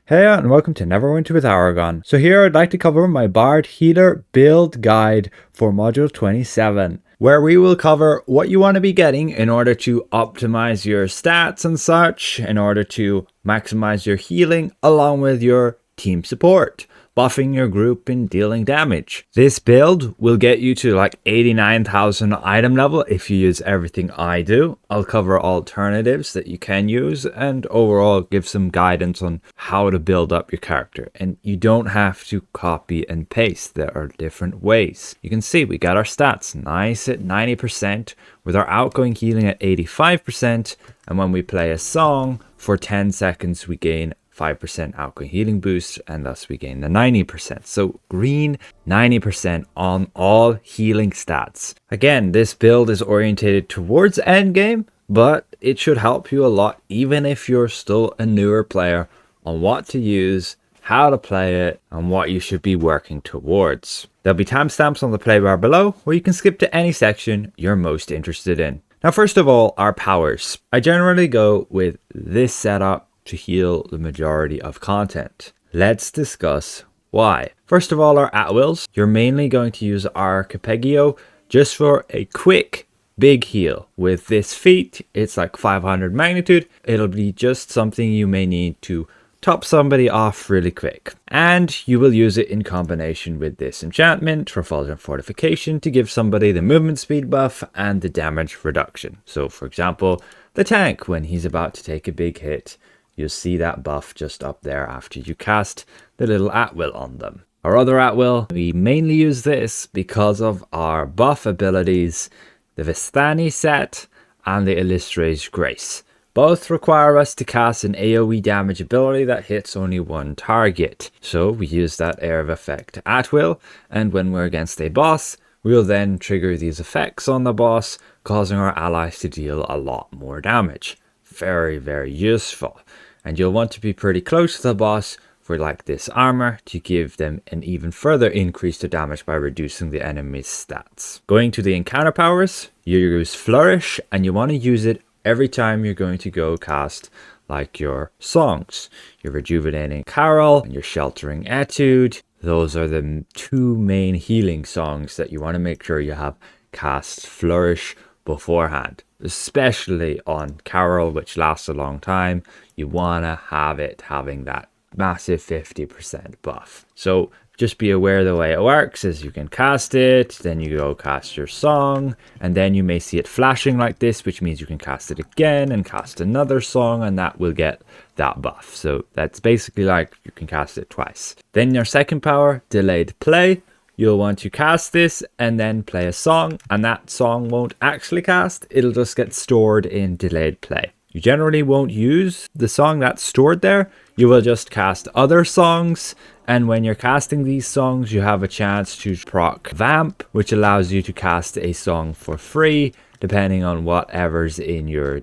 Hey and welcome to Neverwinter with Aragon. So here I'd like to cover my Bard Healer build guide for module 27, where we will cover what you want to be getting in order to optimize your stats and such, in order to maximize your healing along with your team support, buffing your group and dealing damage. This build will get you to like 89,000 item level if you use everything I do. I'll cover alternatives that you can use and overall give some guidance on how to build up your character. And you don't have to copy and paste. There are different ways. You can see we got our stats nice at 90% with our outgoing healing at 85%. And when we play a song for 10 seconds, we gain 5% outgoing healing boost, and thus we gain the 90%. So green 90% on all healing stats. Again, this build is orientated towards endgame, but it should help you a lot even if you're still a newer player on what to use, how to play it, and what you should be working towards. There'll be timestamps on the play bar below where you can skip to any section you're most interested in. Now, first of all, our powers. I generally go with this setup to heal the majority of content. Let's discuss why. First of all, our at-wills. You're mainly going to use Arpeggio just for a quick big heal. With this feat, it's like 500 magnitude. It'll be just something you may need to top somebody off really quick. And you will use it in combination with this enchantment, Refulgent Fortification, to give somebody the movement speed buff and the damage reduction. So for example, the tank, when he's about to take a big hit, you'll see that buff just up there after you cast the little at-will on them. Our other at-will, we mainly use this because of our buff abilities, the Vistani set and the Illustra's Grace. Both require us to cast an AoE damage ability that hits only one target. So we use that Air of Effect at-will, and when we're against a boss, we'll then trigger these effects on the boss, causing our allies to deal a lot more damage. Very, very useful. And you'll want to be pretty close to the boss for like this armor to give them an even further increase to damage by reducing the enemy's stats. Going to the encounter powers, you use Flourish, and you want to use it every time you're going to go cast like your songs. Your Rejuventaing Carol and your Sheltering Etude. Those are the two main healing songs that you want to make sure you have cast Flourish beforehand. Especially on Carol, which lasts a long time, you want to have it having that massive 50% buff. So just be aware the way it works is you can cast it, then you go cast your song, and then you may see it flashing like this, which means you can cast it again and cast another song, and that will get that buff. So that's basically like you can cast it twice. Then your second power, Delayed Play. You'll want to cast this and then play a song, and that song won't actually cast. It'll just get stored in Delayed Play. You generally won't use the song that's stored there. You will just cast other songs, and when you're casting these songs, you have a chance to proc Vamp, which allows you to cast a song for free, depending on whatever's in your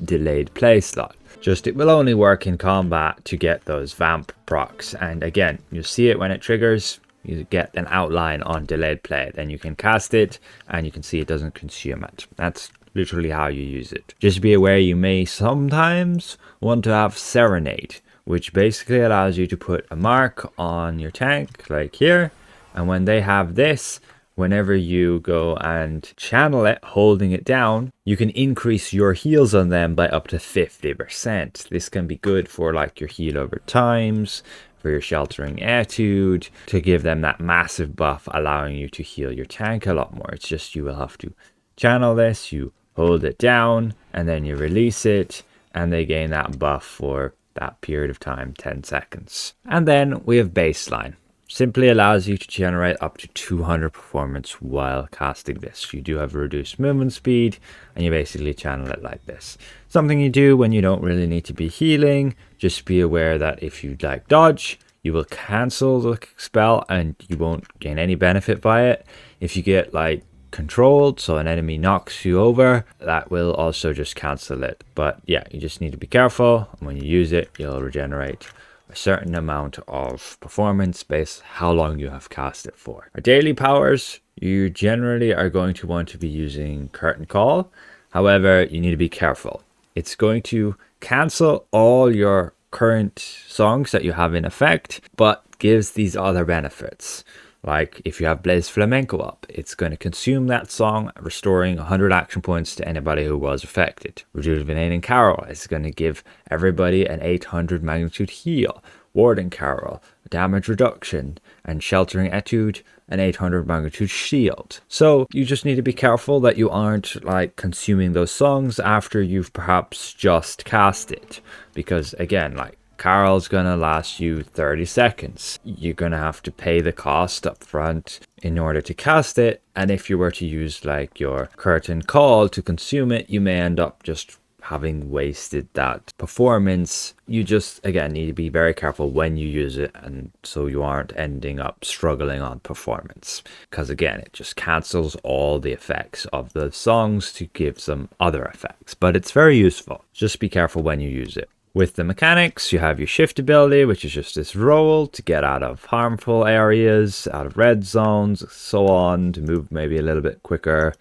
Delayed Play slot. Just it will only work in combat to get those Vamp procs, and again, you'll see it when it triggers. You get an outline on Delayed Play, then you can cast it and you can see it doesn't consume it. That's literally how you use it. Just be aware you may sometimes want to have Serenade, which basically allows you to put a mark on your tank like here, and when they have this, whenever you go and channel it, holding it down, you can increase your heals on them by up to 50%. This can be good for like your heal over times, for your Sheltering Etude, to give them that massive buff, allowing you to heal your tank a lot more. It's just you will have to channel this, you hold it down, and then you release it, and they gain that buff for that period of time, 10 seconds. And then we have Baseline. Simply allows you to generate up to 200 performance while casting this. You do have reduced movement speed, and you basically channel it like this. Something you do when you don't really need to be healing. Just be aware that if you like dodge, you will cancel the spell and you won't gain any benefit by it. If you get like controlled, so an enemy knocks you over, that will also just cancel it. But yeah, you just need to be careful. When you use it, you'll regenerate a certain amount of performance based how long you have cast it for. Our daily powers, you generally are going to want to be using Curtain Call. However, you need to be careful. It's going to cancel all your current songs that you have in effect, but gives these other benefits. Like if you have Blaze Flamenco up, it's going to consume that song, restoring 100 action points to anybody who was affected. Rejuventaing Carol is going to give everybody an 800 magnitude heal. Warding Carol, damage reduction, and Sheltering Etude, an 800 magnitude shield. So you just need to be careful that you aren't like consuming those songs after you've perhaps just cast it. Because again, like Carol's gonna last you 30 seconds. You're gonna have to pay the cost up front in order to cast it. And if you were to use like your curtain call to consume it, you may end up just having wasted that performance. You just, again, need to be very careful when you use it, and so you aren't ending up struggling on performance, because again, it just cancels all the effects of the songs to give some other effects. But it's very useful. Just be careful when you use it. With the mechanics, you have your shift ability, which is just this roll to get out of harmful areas, out of red zones, so on, to move maybe a little bit quicker.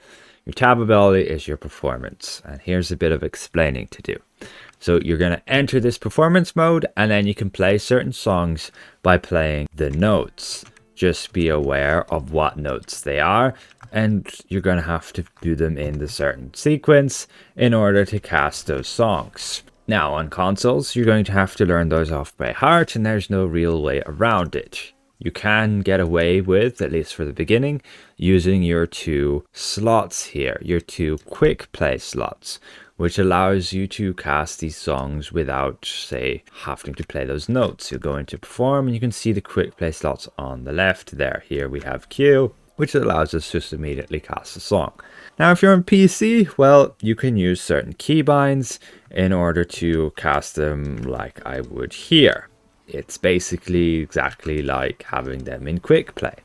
Your tab ability is your performance, and here's a bit of explaining to do. So you're going to enter this performance mode, and then you can play certain songs by playing the notes. Just be aware of what notes they are, and you're going to have to do them in the certain sequence in order to cast those songs. Now on consoles, you're going to have to learn those off by heart, and there's no real way around it. You can get away with, at least for the beginning, using your 2 slots here, your 2 quick play slots, which allows you to cast these songs without, say, having to play those notes. You go into perform and you can see the quick play slots on the left there. Here we have Q, which allows us to just immediately cast a song. Now, if you're on PC, well, you can use certain keybinds in order to cast them like I would here. It's basically exactly like having them in quick play,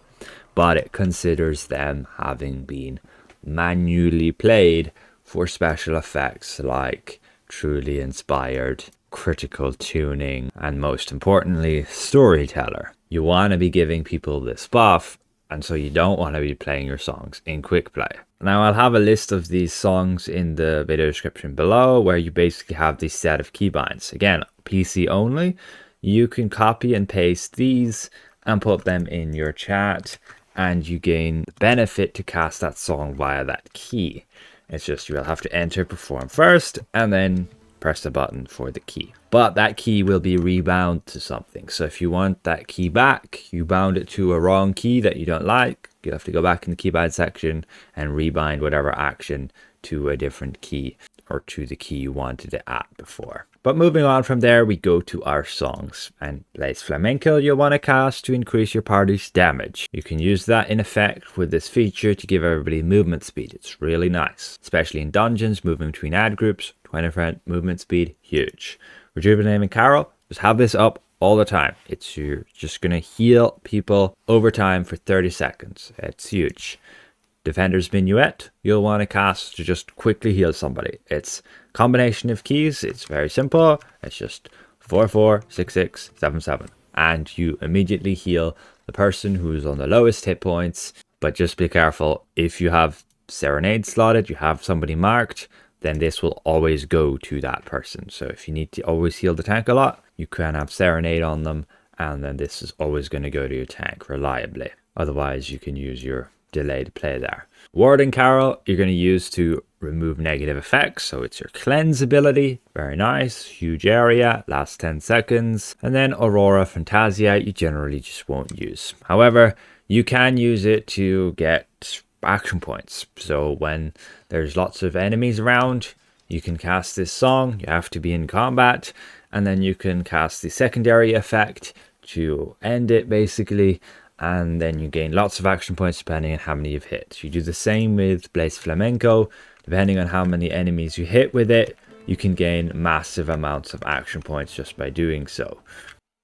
but it considers them having been manually played for special effects like truly inspired, critical tuning, and most importantly, storyteller. You want to be giving people this buff, and so you don't want to be playing your songs in quick play. Now I'll have a list of these songs in the video description below, where you basically have this set of keybinds. Again, PC only. You can copy and paste these and put them in your chat, and you gain the benefit to cast that song via that key. It's just you'll have to enter perform first and then press the button for the key. But that key will be rebound to something. So if you want that key back, you bound it to a wrong key that you don't like, you have to go back in the keybind section and rebind whatever action to a different key, or to the key you wanted it at before. But moving on from there, we go to our songs. And Blaze Flamenco you'll want to cast to increase your party's damage. You can use that in effect with this feature to give everybody movement speed. It's really nice, especially in dungeons, moving between ad groups. 20% movement speed, huge. Rejuventaing Carol, just have this up all the time. You're just going to heal people over time for 30 seconds. It's huge. Defender's Minuet, you'll want to cast to just quickly heal somebody. It's a combination of keys. It's very simple. It's just 446677, and you immediately heal the person who's on the lowest hit points. But just be careful, if you have Serenade slotted, you have somebody marked, then this will always go to that person. So if you need to always heal the tank a lot, you can have Serenade on them, and then this is always going to go to your tank reliably. Otherwise, you can use your delayed play there. Warding Carol, you're going to use to remove negative effects. So it's your cleanse ability. Very nice. Huge area. Lasts 10 seconds. And then Aurora Fantasia, you generally just won't use. However, you can use it to get action points. So when there's lots of enemies around, you can cast this song. You have to be in combat. And then you can cast the secondary effect to end it basically. And then you gain lots of action points depending on how many you've hit. You do the same with Blaze Flamenco. Depending on how many enemies you hit with it, you can gain massive amounts of action points just by doing so.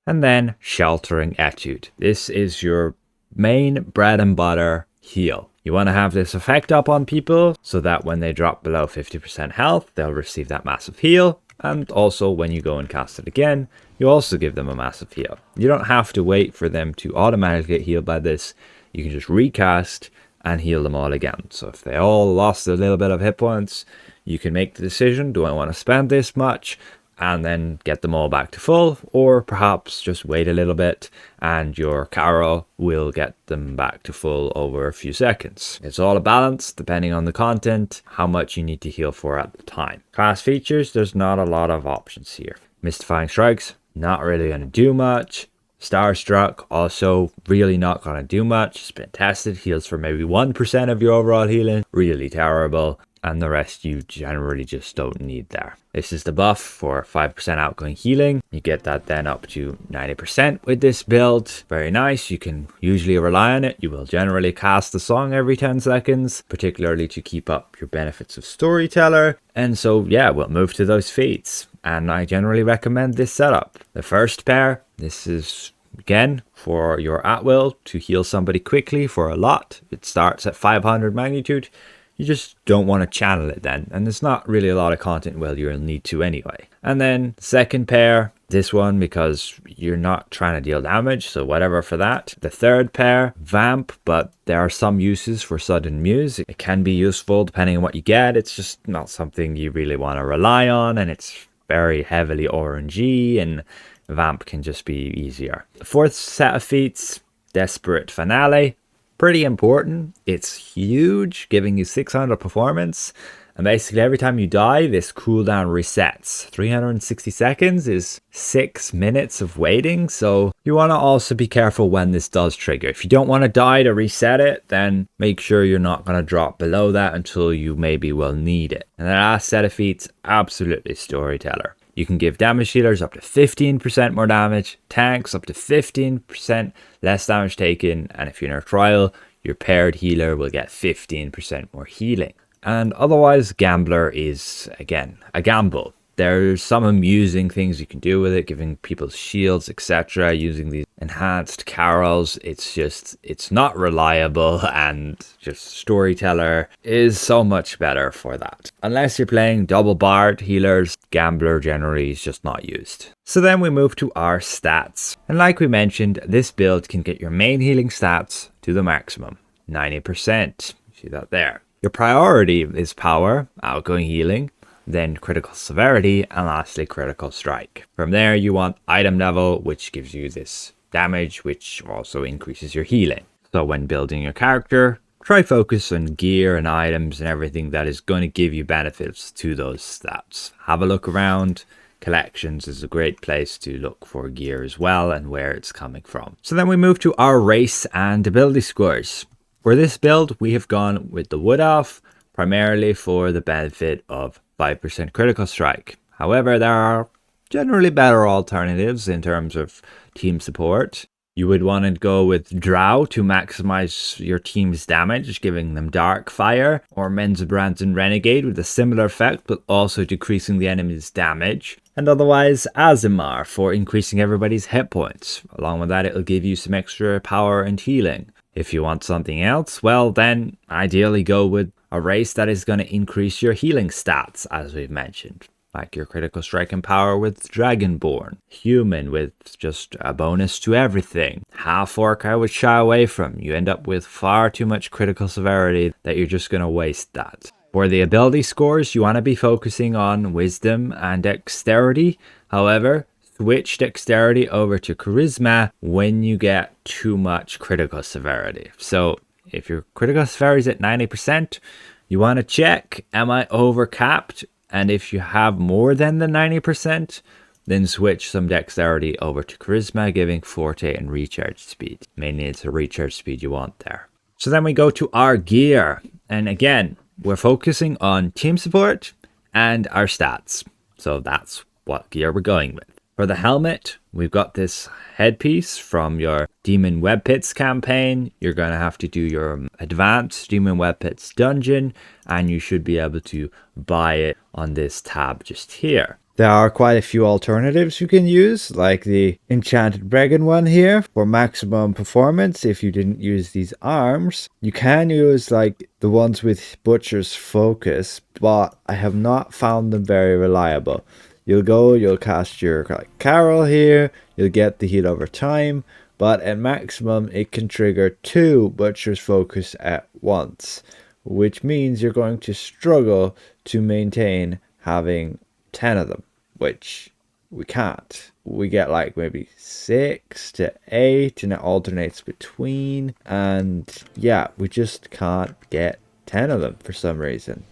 And then Sheltering Etude. This is your main bread and butter heal. You want to have this effect up on people so that when they drop below 50% health, they'll receive that massive heal. And also when you go and cast it again, you also give them a massive heal. You don't have to wait for them to automatically get healed by this. You can just recast and heal them all again. So if they all lost a little bit of hit points, you can make the decision, do I want to spend this much? and then get them all back to full, or perhaps just wait a little bit and your Carol will get them back to full over a few seconds. It's all a balance depending on the content, how much you need to heal for at the time. Class features, there's not a lot of options here. Mystifying Strikes, not really going to do much. Starstruck, also really not going to do much. It's been tested, heals for maybe 1% of your overall healing, really terrible. And the rest you generally just don't need there. This is the buff for 5% outgoing healing. You get that then up to 90% with this build. Very nice. You can usually rely on it. You will generally cast the song every 10 seconds, particularly to keep up your benefits of Storyteller. And so, yeah, we'll move to those feats. And I generally recommend this setup. The first pair, this is again for your at-will to heal somebody quickly for a lot. It starts at 500 magnitude. You just don't want to channel it then, and there's not really a lot of content well you'll need to anyway. And then second pair, this one because you're not trying to deal damage, so whatever for that. The third pair, Vamp, but there are some uses for Sudden Muse. It can be useful depending on what you get. It's just not something you really want to rely on, and it's very heavily RNG, and Vamp can just be easier. The fourth set of feats, Desperate Finale. Pretty important. It's huge, giving you 600 performance, and basically every time you die this cooldown resets. 360 seconds is 6 minutes of waiting, so you want to also be careful when this does trigger. If you don't want to die to reset it, then make sure you're not going to drop below that until you maybe will need it. And the last set of feats, absolutely Storyteller. You can give damage healers up to 15% more damage, tanks up to 15% less damage taken, and if you're in a trial, your paired healer will get 15% more healing. And otherwise, Gambler is, again, a gamble. There's some amusing things you can do with it, giving people shields, etc., using these enhanced carols. It's not reliable, and just Storyteller is so much better for that. Unless you're playing double bard healers, Gambler generally is just not used. So then we move to our stats. And like we mentioned, this build can get your main healing stats to the maximum, 90%. See that there. Your priority is power, outgoing healing, then critical severity, and lastly critical strike. From there you want item level, which gives you this damage, which also increases your healing. So when building your character, try focus on gear and items and everything that is going to give you benefits to those stats. Have a look around. Collections is a great place to look for gear as well and where it's coming from. So then we move to our race and ability scores. For this build we have gone with the Wood Elf, primarily for the benefit of 5% critical strike. However, there are generally better alternatives in terms of team support. You would want to go with Drow to maximize your team's damage, giving them Dark Fire, or Menzobrand and Renegade with a similar effect, but also decreasing the enemy's damage. And otherwise, Azimar for increasing everybody's hit points. Along with that, it'll give you some extra power and healing. If you want something else, well then, ideally go with a race that is going to increase your healing stats, as we've mentioned. Like your critical strike and power with Dragonborn. Human with just a bonus to everything. Half orc I would shy away from. You end up with far too much critical severity that you're just going to waste that. For the ability scores, you want to be focusing on wisdom and dexterity. However, switch dexterity over to charisma when you get too much critical severity. So if your critical severity is at 90%, you want to check, am I overcapped? And if you have more than the 90%, then switch some dexterity over to charisma, giving forte and recharge speed. Mainly it's a recharge speed you want there. So then we go to our gear. And again, we're focusing on team support and our stats. So that's what gear we're going with. For the helmet, we've got this headpiece from your Demon Web Pits campaign. You're going to have to do your advanced Demon Web Pits dungeon, and you should be able to buy it on this tab just here. There are quite a few alternatives you can use, like the Enchanted Dragon one here for maximum performance. If you didn't use these arms, you can use like the ones with Butcher's Focus, but I have not found them very reliable. You'll cast your Carol here, you'll get the heal over time, but at maximum it can trigger 2 Butcher's Focus at once, which means you're going to struggle to maintain having 10 of them. which we can't. We get like maybe 6 to 8 and it alternates between, and yeah, we just can't get 10 of them for some reason.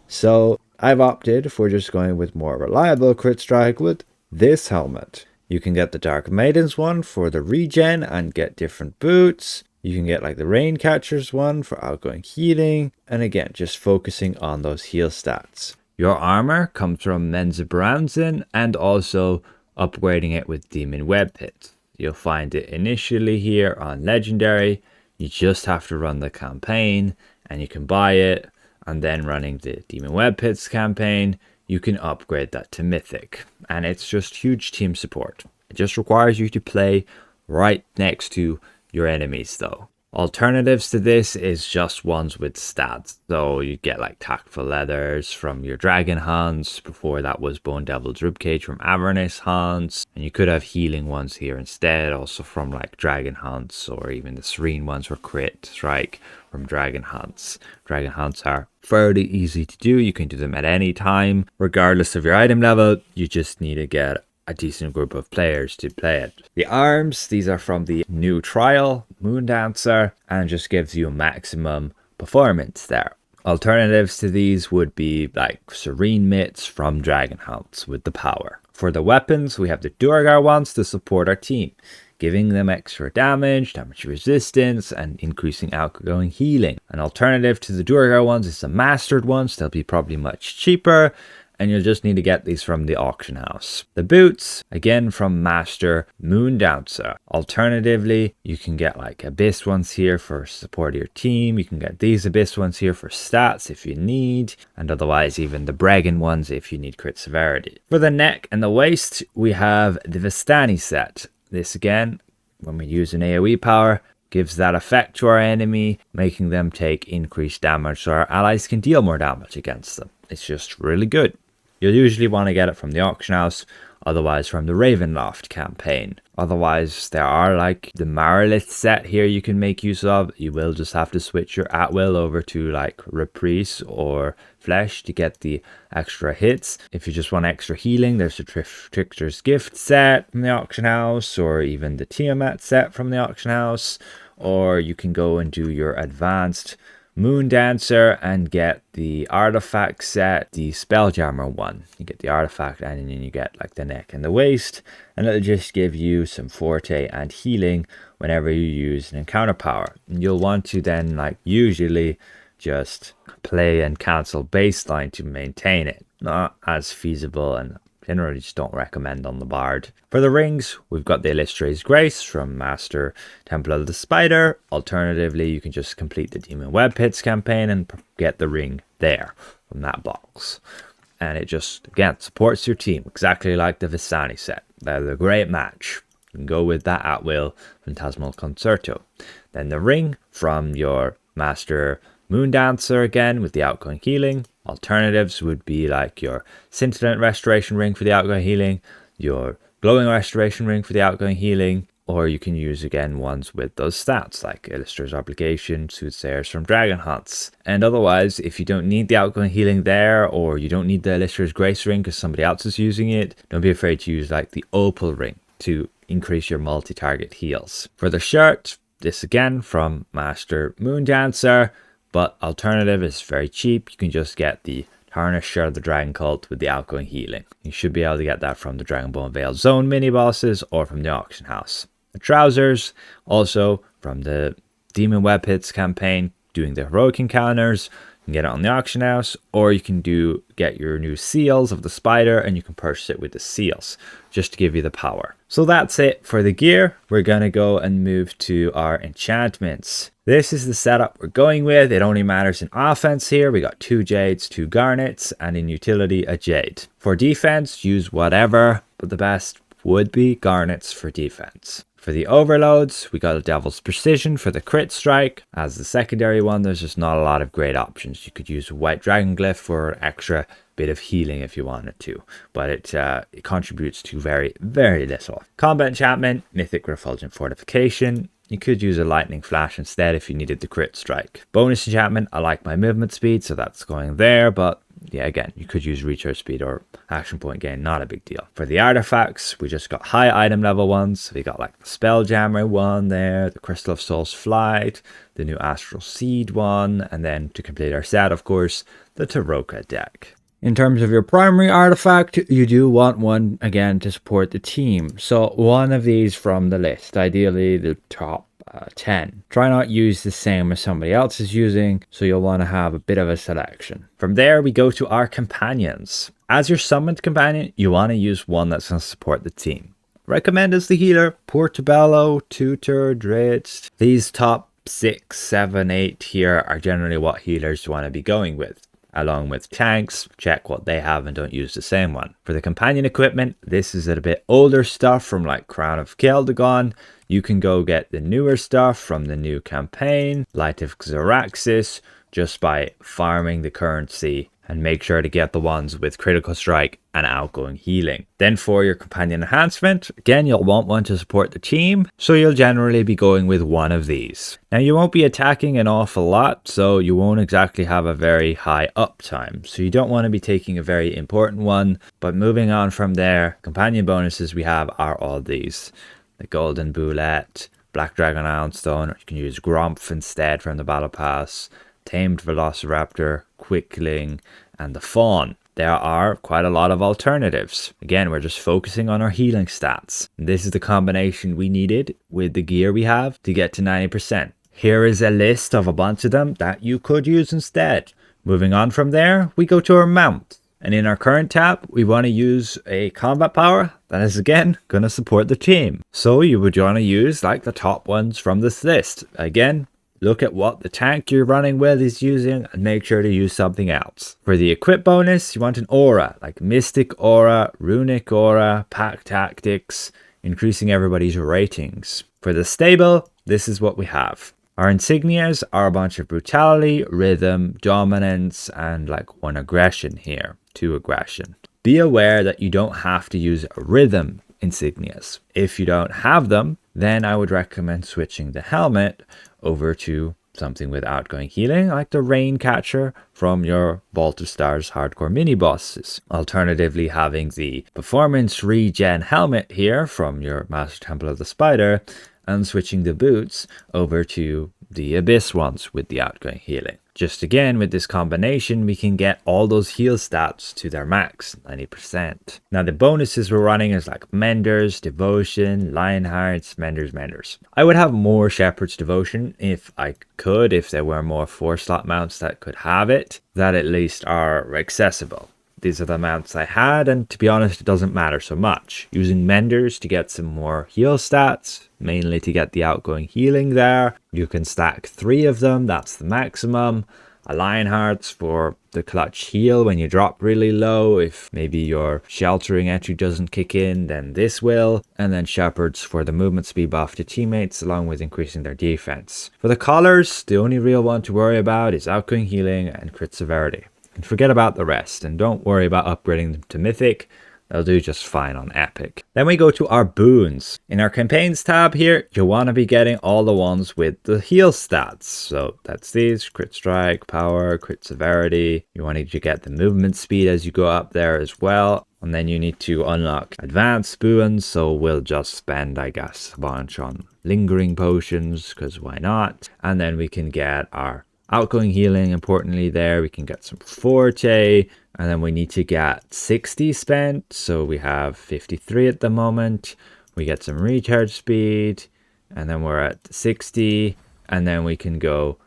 So I've opted for just going with more reliable crit strike with this helmet. You can get the Dark Maidens one for the regen and get different boots. You can get like the Rain Catchers one for outgoing healing, and again, just focusing on those heal stats. Your armor comes from Menzoberranzan and also upgrading it with Demon Web Pits. You'll find it initially here on Legendary. You just have to run the campaign and you can buy it, and then running the Demon Web Pits campaign, you can upgrade that to Mythic. And it's just huge team support. It just requires you to play right next to your enemies though. Alternatives to this is just ones with stats. So you get like Tactful Leathers from your Dragon Hunts. Before that was Bone Devil's Ribcage from Avernus Hunts. And you could have healing ones here instead, also from like Dragon Hunts, or even the Serene ones for Crit Strike from Dragon Hunts. Dragon Hunts are fairly easy to do. You can do them at any time, regardless of your item level. You just need to get a decent group of players to play it. The arms, these are from the new trial, Moondancer, and just gives you maximum performance there. Alternatives to these would be like Serene Mitts from Dragon Hunts with the power. For the weapons, we have the Duergar ones to support our team, giving them extra damage resistance, and increasing outgoing healing. An alternative to the Duergar ones is the mastered ones. They'll be probably much cheaper, and you'll just need to get these from the auction house. The boots, again from Master Moondancer. Alternatively, you can get like Abyss ones here for support of your team. You can get these Abyss ones here for stats if you need, and otherwise even the Bregan ones if you need crit severity. For the neck and the waist, we have the Vistani set. This again, when we use an AoE power, gives that effect to our enemy, making them take increased damage so our allies can deal more damage against them. It's just really good. You'll usually want to get it from the auction house, otherwise from the Ravenloft campaign. Otherwise, there are like the Marilith set here you can make use of. You will just have to switch your Atwill over to like Reprise or Flesh to get the extra hits. If you just want extra healing, there's the Trickster's Gift set from the auction house, or even the Tiamat set from the auction house. Or you can go and do your advanced Moondancer and get the artifact set, the Spelljammer one. You get the artifact and then you get like the neck and the waist, and it'll just give you some forte and healing whenever you use an encounter power. And you'll want to then like usually just play and cancel baseline to maintain it. Not as feasible, and generally just don't recommend on the Bard. For the rings, we've got the Illustra's Grace from Master Temple of the Spider. Alternatively, you can just complete the Demon Web Pits campaign and get the ring there from that box. And it just, again, supports your team, exactly like the Vistani set. They're a great match. You can go with that at will, Phantasmal Concerto. Then the ring from your Master Moondancer again with the outgoing healing. Alternatives would be like your Scintillant Restoration Ring for the outgoing healing, your Glowing Restoration Ring for the outgoing healing, or you can use again ones with those stats like Illustrator's Obligation, Soothsayers from Dragon Hunts. And otherwise, if you don't need the outgoing healing there, or you don't need the Illustrator's Grace Ring because somebody else is using it, don't be afraid to use like the Opal Ring to increase your multi-target heals. For the shirt, this again from Master Moondancer, but alternative is very cheap. You can just get the Tarnished Shirt of the Dragon Cult with the outgoing healing. You should be able to get that from the Dragonbone Veil Zone mini bosses or from the auction house. The trousers, also from the Demon Web Pits campaign, doing the heroic encounters. You can get it on the auction house, or you can get your new seals of the spider and you can purchase it with the seals just to give you the power. So that's it for the gear. We're going to go and move to our enchantments. This is the setup we're going with. It only matters in offense here. We got 2 Jades, 2 Garnets, and in utility, a Jade. For defense, use whatever, but the best would be Garnets for defense. For the overloads, we got a Devil's Precision for the crit strike. As the secondary one, there's just not a lot of great options. You could use a White Dragon Glyph for an extra bit of healing if you wanted to, but it contributes to very, very little. Combat enchantment, Mythic Refulgent Fortification. You could use a lightning flash instead if you needed the crit strike. Bonus enchantment, I like my movement speed, so that's going there, but yeah, again, you could use recharge speed or action point gain, not a big deal. For the artifacts, we just got high item level ones. So we got like the Spelljammer one there, the Crystal of Soul's Flight, the new Astral Seed one, and then to complete our set, of course, the Taroka deck. In terms of your primary artifact, you do want one, again, to support the team. So one of these from the list, ideally the top 10. Try not use the same as somebody else is using, so you'll want to have a bit of a selection. From there, we go to our companions. As your summoned companion, you want to use one that's going to support the team. Recommend as the healer, Portobello, Tutor, Dritz. These top 6, 7, 8 here are generally what healers want to be going with. Along with tanks, check what they have and don't use the same one. For the companion equipment, this is a bit older stuff from like Crown of Keldagon. You can go get the newer stuff from the new campaign, Light of Xeraxis, just by farming the currency, and make sure to get the ones with critical strike and outgoing healing. Then for your companion enhancement, again, you'll want one to support the team, so you'll generally be going with one of these. Now you won't be attacking an awful lot, so you won't exactly have a very high uptime, so you don't want to be taking a very important one. But moving on from there, companion bonuses we have are all these: the Golden Boulette, Black Dragon Ironstone, or you can use Grumpf instead from the Battle Pass, Tamed Velociraptor, Quickling, and the Fawn. There are quite a lot of alternatives. Again, we're just focusing on our healing stats. This is the combination we needed with the gear we have to get to 90%. Here is a list of a bunch of them that you could use instead. Moving on from there, we go to our mount. And in our current tab, we want to use a combat power that is again going to support the team. So you would want to use like the top ones from this list. Again, look at what the tank you're running with is using and make sure to use something else. For the equip bonus, you want an aura, like Mystic Aura, Runic Aura, Pack Tactics, increasing everybody's ratings. For the stable, this is what we have. Our insignias are a bunch of brutality, rhythm, dominance, and like 1 aggression here, 2 aggression. Be aware that you don't have to use rhythm insignias. If you don't have them, then I would recommend switching the helmet over to something with outgoing healing, like the Raincatcher from your Vault of Stars hardcore mini bosses. Alternatively, having the performance regen helmet here from your Master Temple of the Spider, and switching the boots over to the Abyss ones with the outgoing healing. Just again, with this combination, we can get all those heal stats to their max, 90%. Now the bonuses we're running is like Menders, Devotion, Lionhearts, Menders. I would have more Shepherd's Devotion if I could, if there were more 4-slot mounts that could have it, that at least are accessible. These are the mounts I had, and to be honest, it doesn't matter so much. Using Menders to get some more heal stats, mainly to get the outgoing healing there. You can stack 3 of them, that's the maximum. A Lionhearts for the clutch heal when you drop really low. If maybe your sheltering entry doesn't kick in, then this will. And then Shepherds for the movement speed buff to teammates, along with increasing their defense. For the collars, the only real one to worry about is outgoing healing and crit severity. And forget about the rest, and don't worry about upgrading them to Mythic. They'll do just fine on Epic. Then we go to our boons. In our campaigns tab here, you'll want to be getting all the ones with the heal stats. So that's these: crit strike, power, crit severity. You want to get the movement speed as you go up there as well. And then you need to unlock advanced boons. So we'll just spend, I guess, a bunch on lingering potions, because why not? And then we can get our outgoing healing. Importantly there, we can get some Forte, and then we need to get 60 spent, so we have 53 at the moment. We get some recharge speed, and then we're at 60, and then we can go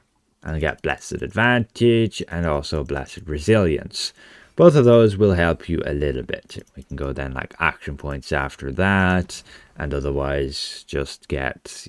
and get Blessed Advantage and also Blessed Resilience. Both of those will help you a little bit. We can go then like action points after that, and otherwise just get,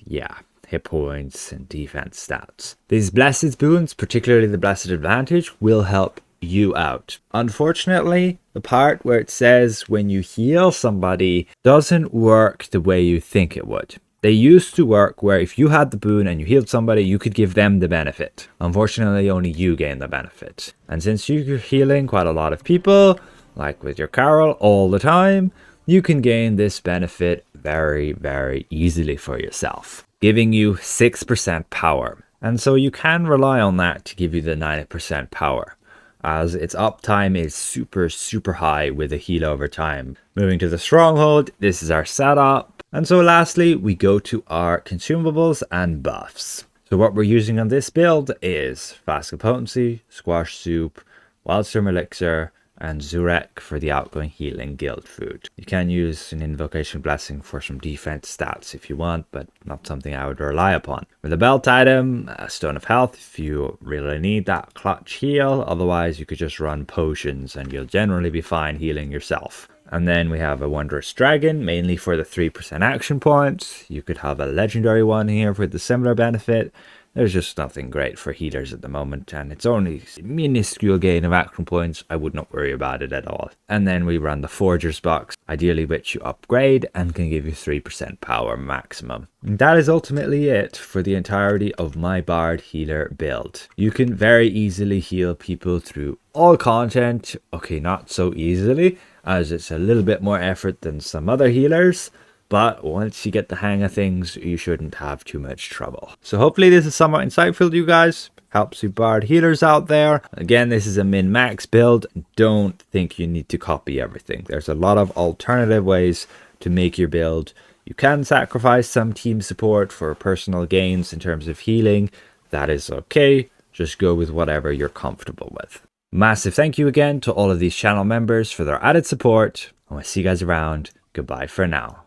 hit points and defense stats. These blessed boons, particularly the Blessed Advantage, will help you out. Unfortunately, the part where it says when you heal somebody doesn't work the way you think it would. They used to work where if you had the boon and you healed somebody, you could give them the benefit. Unfortunately, only you gain the benefit. And since you're healing quite a lot of people, like with your Carol all the time, you can gain this benefit very, very easily for yourself, giving you 6% power. And so you can rely on that to give you the 90% power, as its uptime is super, super high with a heal over time. Moving to the stronghold, this is our setup. And so lastly, we go to our consumables and buffs. So what we're using on this build is Flask of Potency, Squash Soup, Wildstorm Elixir, and Zurek for the outgoing healing guild food. You can use an Invocation Blessing for some defense stats if you want, but not something I would rely upon. With a belt item, a Stone of Health if you really need that clutch heal. Otherwise, you could just run potions and you'll generally be fine healing yourself. And then we have a Wondrous Dragon, mainly for the 3% action points. You could have a legendary one here for the similar benefit. There's just nothing great for healers at the moment, and it's only a minuscule gain of action points. I would not worry about it at all. And then we run the Forger's Box, ideally which you upgrade and can give you 3% power maximum. And that is ultimately it for the entirety of my Bard healer build. You can very easily heal people through all content. Okay, not so easily, as it's a little bit more effort than some other healers. But once you get the hang of things, you shouldn't have too much trouble. So hopefully this is somewhat insightful to you guys. Helps you Bard healers out there. Again, this is a min-max build. Don't think you need to copy everything. There's a lot of alternative ways to make your build. You can sacrifice some team support for personal gains in terms of healing. That is okay. Just go with whatever you're comfortable with. Massive thank you again to all of these channel members for their added support. I want to see you guys around. Goodbye for now.